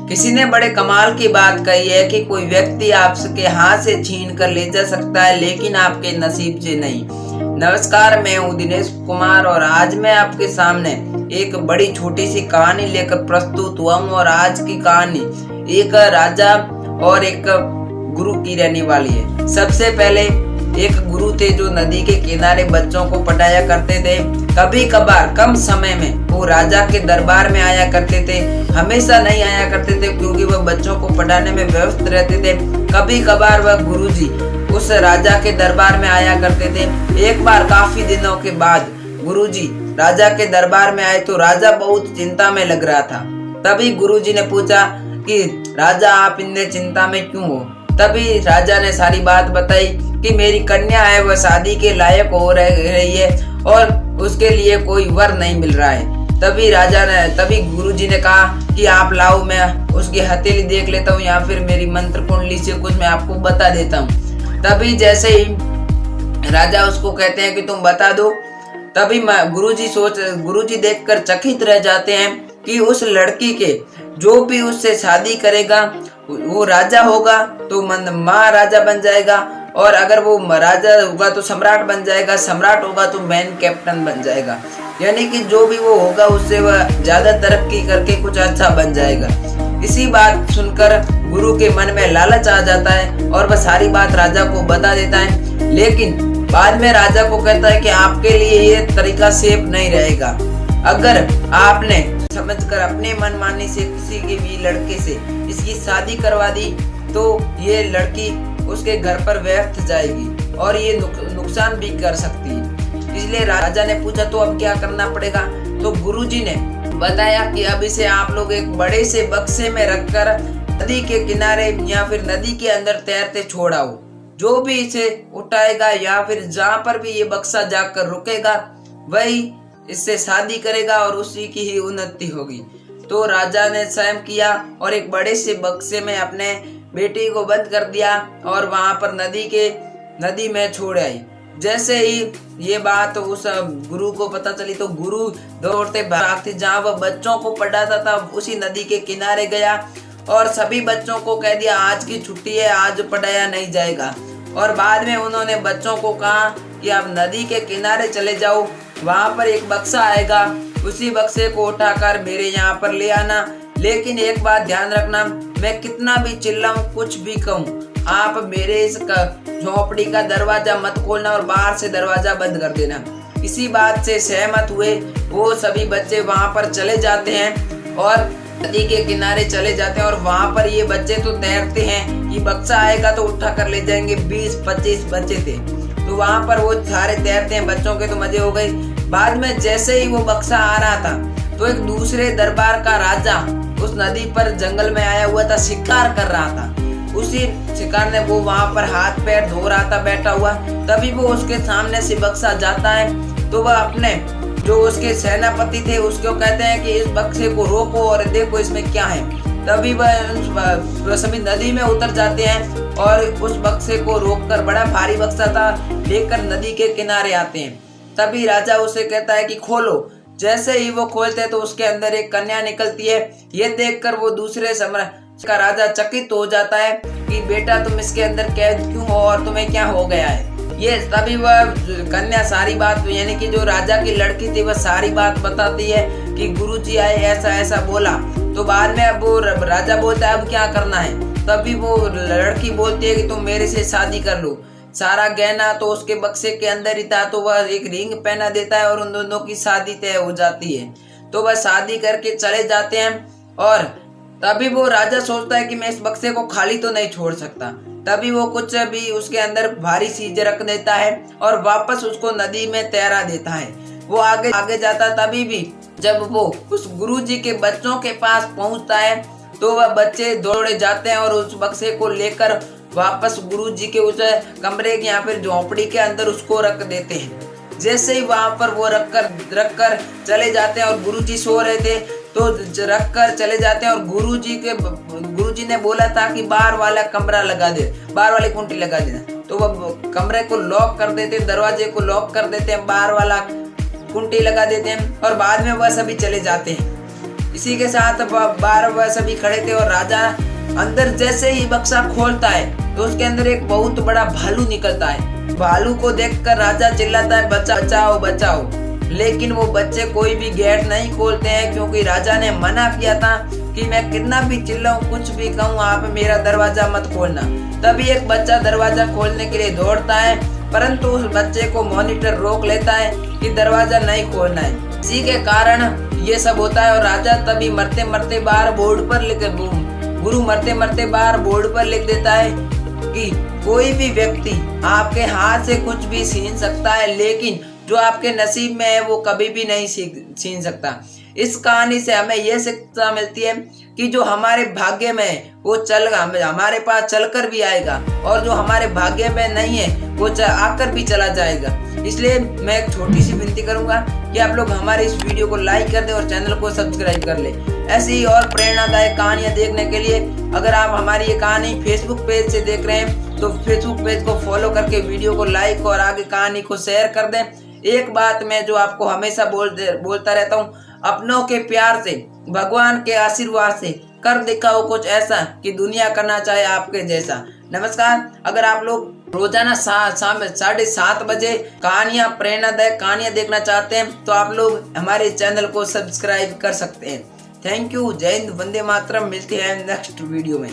किसी ने बड़े कमाल की बात कही है कि कोई व्यक्ति आपके हाथ से छीन कर ले जा सकता है, लेकिन आपके नसीब से नहीं। नमस्कार, मैं हूँ दिनेश कुमार और आज मैं आपके सामने एक बड़ी छोटी सी कहानी लेकर प्रस्तुत हुआ हूँ। और आज की कहानी एक राजा और एक गुरु की रहने वाली है। सबसे पहले एक गुरु थे जो नदी के किनारे बच्चों को पढ़ाया करते थे। कभी कभार कम समय में वो राजा के दरबार में आया करते थे, हमेशा नहीं आया करते थे क्योंकि वह बच्चों को पढ़ाने में व्यस्त रहते थे। कभी कभार वह गुरुजी उस राजा के दरबार में आया करते थे। एक बार काफी दिनों के बाद गुरुजी राजा के दरबार में आए तो राजा बहुत चिंता में लग रहा था। तभी गुरुजी ने पूछा कि राजा, आप इतने चिंता में क्यों हो? तभी राजा ने सारी बात बताई कि मेरी कन्या है, वह शादी के लायक हो रही है और उसके लिए कोई वर नहीं मिल रहा है। तभी गुरुजी ने कहा कि आप लाओ, मैं उसकी हथेली देख लेता हूँ या फिर मेरी मंत्र कुंडली से कुछ मैं आपको बता देता हूँ। तभी जैसे ही राजा उसको कहते हैं कि तुम बता दो, तभी गुरुजी देखकर चकित रह जाते हैं कि उस लड़की के जो भी उससे शादी करेगा वो राजा होगा तो महाराजा बन जाएगा, और अगर वो राजा होगा तो सम्राट बन जाएगा, सम्राट होगा तो मैन कैप्टन बन जाएगा। यानी कि जो भी वो होगा उससे वह ज्यादा तरक्की करके कुछ अच्छा बन जाएगा। इसी बात सुनकर गुरु के मन में लालच आ जाता है और वह सारी बात राजा को बता देता है। लेकिन बाद में राजा को कहता है कि आपके लिए ये तरीका सेफ नहीं रहेगा। अगर आपने समझकर अपने मनमानी से किसी के भी लड़के से इसकी शादी करवा दी तो ये लड़की उसके घर पर व्यर्थ जाएगी और ये नुकसान भी कर सकती है। इसलिए राजा ने पूछा तो अब क्या करना पड़ेगा? तो गुरुजी ने बताया कि अब इसे आप लोग एक बड़े से बक्से में रखकर नदी के किनारे या फिर नदी के अंदर तैरते छोड़ आओ। जो भी इसे उठाएगा या फिर जहाँ पर भी ये बक्सा जाकर रुकेगा वही इससे शादी करेगा और उसी की ही उन्नति होगी। तो राजा ने स्वयं किया और एक बड़े से बक्से में अपने बेटी को बंद कर दिया और वहां पर नदी में छोड़ आई। जैसे ही ये बात उस गुरु को पता चली तो गुरु दौड़ते भागते जहाँ वह बच्चों को पढ़ाता था उसी नदी के किनारे गया और सभी बच्चों को कह दिया आज की छुट्टी है, आज पढ़ाया नहीं जाएगा। और बाद में उन्होंने बच्चों को कहा कि आप नदी के किनारे चले जाओ, वहां पर एक बक्सा आएगा, उसी बक्से को उठाकर मेरे यहाँ पर ले आना। लेकिन एक बात ध्यान रखना, मैं कितना भी चिल्लाऊं कुछ भी कहूँ, आप मेरे इस झोपड़ी का दरवाजा मत खोलना और बाहर से दरवाजा बंद कर देना। इसी बात से सहमत हुए वो सभी बच्चे वहां पर चले जाते हैं और नदी के किनारे चले जाते हैं। और वहां पर ये बच्चे तो तैरते हैं, ये बक्सा आएगा तो उठा कर ले जाएंगे। 20-25 बच्चे थे तो वहां पर वो सारे तैरते हैं, बच्चों के तो मजे हो गई। बाद में जैसे ही वो बक्सा आ रहा था तो एक दूसरे दरबार का राजा उस नदी पर जंगल में आया हुआ था, शिकार कर रहा था। उसी शिकार ने वो वहां पर हाथ पैर धो रहा था बैठा हुआ। तभी वो उसके सामने से बक्सा जाता है तो वह अपने जो उसके सेनापति थे उसको कहते हैं कि इस बक्से को रोको और देखो इसमें क्या है। तभी वह सभी नदी में उतर जाते हैं और उस बक्से को रोककर, बड़ा भारी बक्सा था, लेकर नदी के किनारे आते हैं। तभी राजा उसे कहता है कि खोलो। जैसे ही वो खोलते हैं तो उसके अंदर एक कन्या निकलती है। ये देखकर वो दूसरे सम्राट का राजा चकित हो जाता है कि बेटा तुम इसके अंदर कैद क्यों हो और तुम्हें क्या हो गया है। ये तभी वह कन्या सारी बात, यानी कि जो राजा की लड़की थी, वह सारी बात बताती है कि गुरुजी आए ऐसा ऐसा बोला। तो बाद में अब वो राजा बोलता है अब क्या करना है। तभी वो लड़की बोलती है कि तुम मेरे से शादी कर लो। सारा गहना तो उसके बक्से के अंदर ही था तो वह एक रिंग पहना देता है और उन दोनों की शादी तय हो जाती है। तो वह शादी करके चले जाते हैं और तभी वो राजा सोचता है कि मैं इस बक्से को खाली तो नहीं छोड़ सकता। तभी वो कुछ भी उसके अंदर भारी चीज रख देता है और वापस उसको नदी में तैरा देता है। वो आगे जाता, तभी भी जब वो उस गुरुजी के बच्चों के पास पहुंचता है तो वह बच्चे दौड़े जाते हैं और उस बक्से को लेकर वापस गुरुजी के उस कमरे के या फिर झोपड़ी के अंदर उसको रख देते हैं। जैसे ही वहां पर वो रख कर चले जाते हैं और गुरुजी सो रहे थे तो रख कर चले जाते हैं और गुरुजी ने बोला था कि बाहर वाला कमरा लगा दे, बाहर वाली कुंडी लगा देना। तो वह कमरे को लॉक कर देते, दरवाजे को लॉक कर देते हैं, बाहर वाला कुंडी लगा देते हैं और बाद में वह सभी चले जाते हैं। इसी के साथ बारह वह सभी खड़े थे और राजा अंदर जैसे ही बक्सा खोलता है तो उसके अंदर एक बहुत बड़ा भालू निकलता है। भालू को देखकर राजा चिल्लाता है, बचाओ बचाओ। लेकिन वो बच्चे कोई भी गेट नहीं खोलते हैं, क्योंकि राजा ने मना किया था कि मैं कितना भी चिल्लाऊं, कुछ भी कहूं, आप मेरा दरवाजा मत खोलना। तभी एक बच्चा दरवाजा खोलने के लिए दौड़ता है, परंतु उस बच्चे को मॉनिटर रोक लेता है कि दरवाजा नहीं खोलना है। इसी के कारण ये सब होता है और राजा तभी मरते मरते बाहर बोर्ड पर लिख गुरु मरते मरते बाहर बोर्ड पर लिख देता है कि कोई भी व्यक्ति आपके हाथ से कुछ भी छीन सकता है, लेकिन जो आपके नसीब में है वो कभी भी नहीं छीन सकता। इस कहानी से हमें यह शिक्षा मिलती है कि जो हमारे भाग्य में है वो हमारे पास चलकर भी आएगा, और जो हमारे भाग्य में नहीं है वो आकर भी चला जाएगा। इसलिए मैं एक छोटी सी विनती करूंगा कि आप लोग हमारे इस वीडियो को लाइक कर दें और चैनल को सब्सक्राइब कर ले। ऐसी ही और प्रेरणादायक कहानियां देखने के लिए अगर आप हमारी ये कहानी फेसबुक पेज से देख रहे हैं तो फेसबुक पेज को फॉलो करके वीडियो को लाइक और आगे कहानी को शेयर कर दें। एक बात मैं जो आपको हमेशा बोलता रहता हूँ, अपनों के प्यार से, भगवान के आशीर्वाद से कर दिखाओ कुछ ऐसा कि दुनिया करना चाहे आपके जैसा। नमस्कार। अगर आप लोग रोजाना शाम 7:30 बजे प्रेरणादायक कहानियां देखना चाहते हैं तो आप लोग हमारे चैनल को सब्सक्राइब कर सकते हैं। Thank you. जय हिंद, वंदे मातरम। मिलते हैं नेक्स्ट वीडियो में।